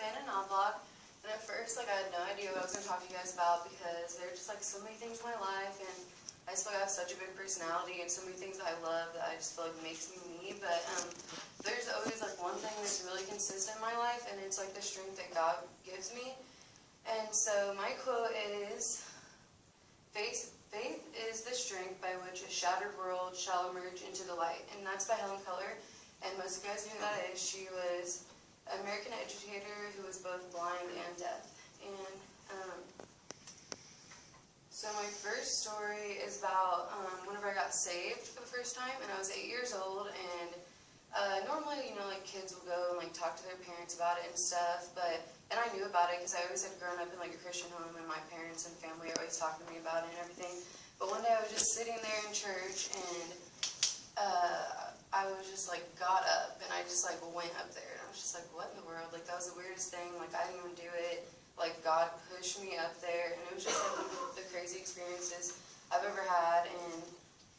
Savannah K, and at first, I had no idea what I was going to talk to you guys about because there are just, so many things in my life, and I just feel like I have such a big personality and so many things that I love that I just feel like makes me me, but there's always, one thing that's really consistent in my life, and it's, the strength that God gives me. And so my quote is, faith is the strength by which a shattered world shall emerge into the light. And that's by Helen Keller. And most of you guys know who that is. She was an American educator who was both blind and deaf. And so my first story is about whenever I got saved for the first time. And I was 8 years old. And normally, kids will go and talk to their parents about it and stuff. And I knew about it because I always had grown up in a Christian home, and my parents and family are always talking to me about it and everything. But one day I was just sitting there in church, and I was just got up, and I just went up there, and I was just what in the world? That was the weirdest thing. I didn't even do it. God pushed me up there, and it was just one of the crazy experiences I've ever had. And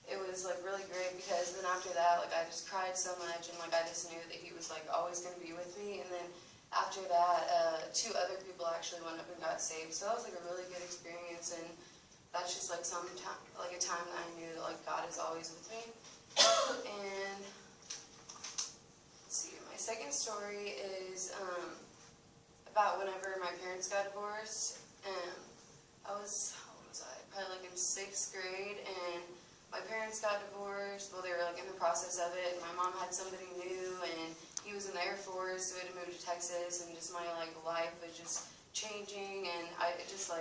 it was really great because then after that, I just cried so much, and I just knew that He was always going to be with me. And then after that, 2 other people actually went up and got saved. So that was a really good experience, and that's just some time, a time that I knew that God is always with me. And let's see, my second story is about whenever my parents got divorced. How old was I? Probably in 6th grade, and my parents got divorced. Well, they were in the process of it, and my mom had somebody new, and he was in the Air Force, so we had to move to Texas, and just my life was just changing, and it just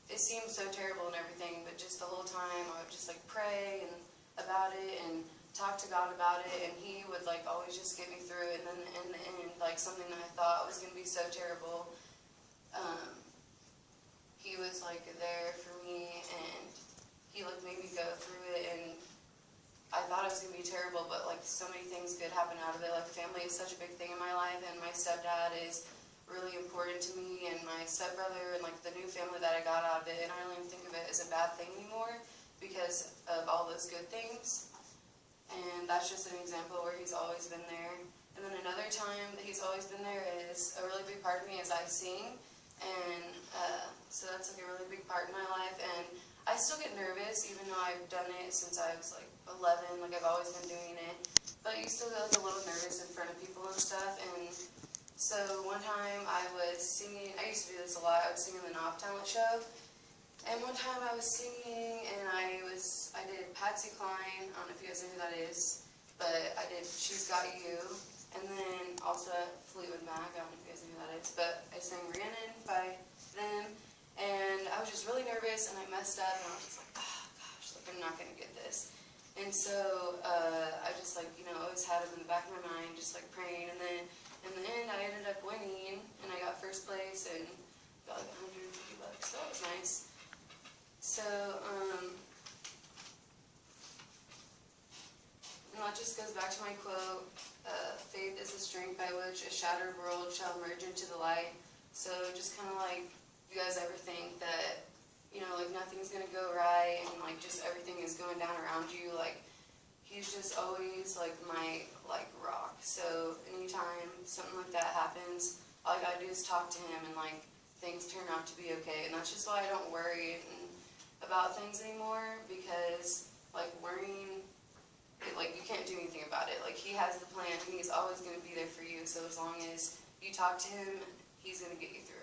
it seemed so terrible and everything, but just the whole time I would just pray and about it and talk to God about it, and He would always just get me through it. And then in the end, something that I thought was going to be so terrible, He was there for me, and He made me go through it. And I thought it was going to be terrible, but so many things good happen out of it. Family is such a big thing in my life, and my stepdad is really important to me, and my stepbrother, and the new family that I got out of it. And I don't even think of it as a bad thing anymore because of all those good things. And that's just an example where He's always been there. And then another time that He's always been there is a really big part of me as I sing. And so that's a really big part in my life. And I still get nervous, even though I've done it since I was 11. I've always been doing it. But you still get a little nervous in front of people and stuff. And so one time I was singing, I used to do this a lot, I would sing in the Knob Talent show. And one time I was singing, and I did Patsy Cline, I don't know if you guys know who that is, but I did She's Got You, and then also Fleetwood Mac, I don't know if you guys know who that is, but I sang Rhiannon by them, and I was just really nervous, and I messed up, and I was just oh gosh, I'm not going to get this. And so I just always had them in the back of my mind, just praying, and then in the end I ended up winning, and I got first place, and got $150, so that was nice. So, and that just goes back to my quote, faith is the strength by which a shattered world shall emerge into the light. So just you guys ever think that, nothing's going to go right, and just everything is going down around you, He's just always my rock. So anytime something like that happens, all I got to do is talk to Him, and things turn out to be okay. And that's just why I don't worry about things anymore, because worrying, you can't do anything about it. He has the plan, and He's always going to be there for you. So as long as you talk to Him, He's going to get you through it.